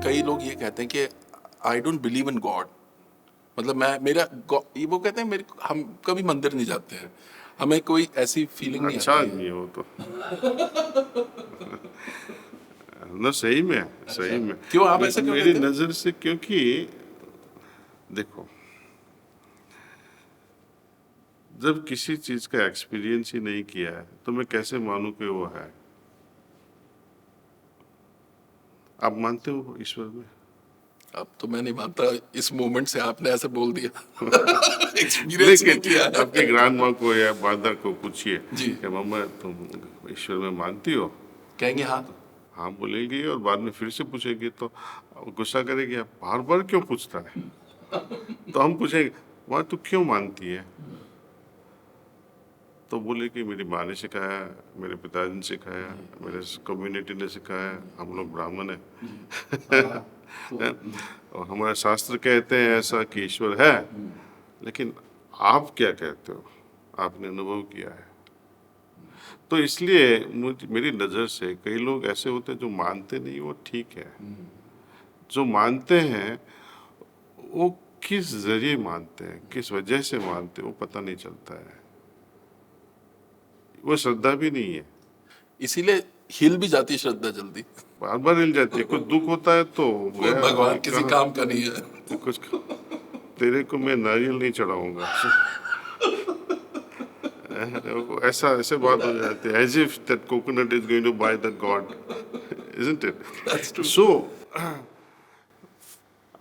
कई लोग ये कहते हैं कि I don't believe in God, मतलब मैं मेरा ये वो कहते हैं मेरे हम कभी मंदिर नहीं जाते हैं, हमें कोई ऐसी फीलिंग नहीं अच्छा आती है। आदमी है वो तो। ना सही में, सही में। क्यों आप ऐसे क्यों मेरी कहते हैं? नजर से, क्योंकि देखो, जब किसी चीज का एक्सपीरियंस ही नहीं किया है तो मैं कैसे मानूं कि वो है। आप मानते हो ईश्वर में? अब तो मैं नहीं मानता, इस मोमेंट से आपने ऐसे बोल दिया। एक्सपीरियंस नहीं लेकिन किया है। आपकी ग्रैंड माँ को या फादर को पूछिए जी। कि मम्मा तुम ईश्वर में मानती हो? कहेंगे हाँ। हाँ बोलेगी, और बाद में फिर से पूछेगी तो गुस्सा करेगी, आप बार बार क्यों पूछता है? तो हम पूछेंगे माँ तू क्यों मानती है? तो बोले कि मेरी माँ ने सिखाया, मेरे पिताजी ने सिखाया, मेरे कम्युनिटी ने सिखाया, हम लोग ब्राह्मण हैं। और हमारे शास्त्र कहते हैं ऐसा कि ईश्वर है। लेकिन आप क्या कहते हो? आपने अनुभव किया है। तो इसलिए मेरी नज़र से कई लोग ऐसे होते हैं जो मानते नहीं, वो ठीक है। जो मानते हैं वो किस जरिए मानते हैं, किस वजह से मानते हैं, वो पता नहीं चलता है। वो श्रद्धा भी नहीं है। इसीलिए हिल भी जाती है श्रद्धा जल्दी। बार बार हिल जाती है। कुछ दुख होता है तो कोई गया, भगवान किसी कहाँ काम का नहीं है। कुछ, तेरे को मैं नारियल नहीं चढ़ाऊंगा। ऐसा ऐसे बात हो जाती है, as if that coconut is going to buy that God, isn't it? That's true. So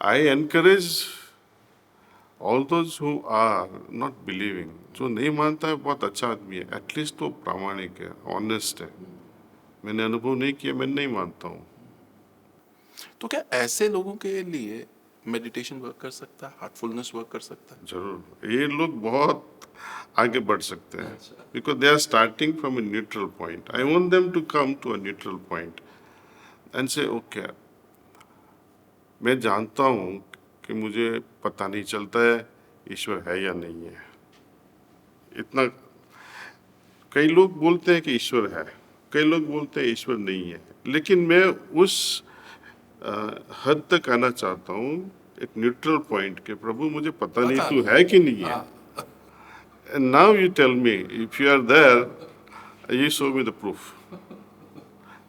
I encourage all those who are not believing, जो नहीं मानता है बहुत अच्छा आदमी है, एटलीस्ट वो प्रामाणिक है, ऑनेस्ट है। मैंने अनुभव नहीं किया, मैं नहीं मानता हूँ। तो क्या ऐसे लोगों के लिए मेडिटेशन वर्क कर सकता है, हार्टफुलनेस वर्क कर सकता है? जरूर, ये लोग बहुत आगे बढ़ सकते हैं, because they are starting from a neutral point. I want them to come to a neutral point and say okay, मैं जानता हूँ कि मुझे पता नहीं चलता है ईश्वर है या नहीं है। इतना, कई लोग बोलते हैं कि ईश्वर है, कई लोग बोलते हैं ईश्वर नहीं है, लेकिन मैं उस हद तक आना चाहता हूँ, एक न्यूट्रल पॉइंट के प्रभु मुझे पता नहीं तू है कि नहीं है। And now you tell me, if you are there, you show me the proof.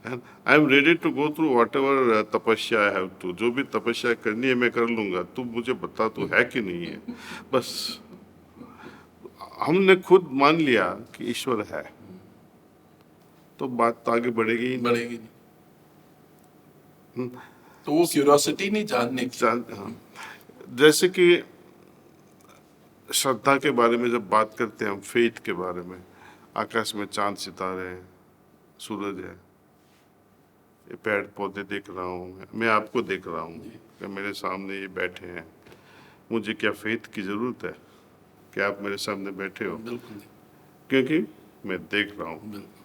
And I am ready to go through whatever तपस्या I have to, जो भी तपस्या करनी है मैं कर लूंगा, तू मुझे बता तू है कि नहीं है। बस हमने खुद मान लिया कि ईश्वर है, तो बात तो आगे बढ़ेगी ही नहीं। बढ़ेगी नहीं। तो वो क्यूरियोसिटी नहीं जानने की। हाँ। जैसे कि श्रद्धा के बारे में जब बात करते हैं हम, फेथ के बारे में, आकाश में चांद सितारे हैं, सूरज है, ये पेड़ पौधे देख रहा हूँ, मैं आपको देख रहा हूँ कि मेरे सामने ये बैठे हैं, मुझे क्या फेथ की जरूरत है कि आप मेरे सामने बैठे हो? बिल्कुल नहीं। क्योंकि मैं देख रहा हूँ। बिल्कुल।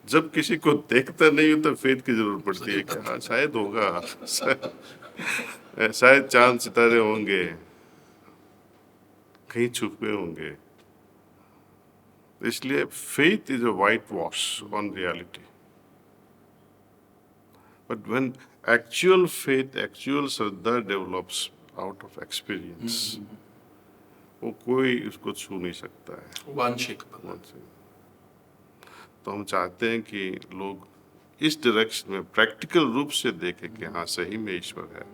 जब किसी को देखता नहीं हो तो फेथ की जरूरत पड़ती है कि हाँ शायद होगा, शायद चांद सितारे होंगे, कहीं छुपे होंगे। इसलिए faith is a whitewash on reality. But when actual faith, actual Shraddha develops out of experience, वो कोई उसको छू नहीं सकता है। Unshakable। तो हम चाहते हैं कि लोग इस डायरेक्शन में प्रैक्टिकल रूप से देखें कि हाँ सही में ईश्वर है।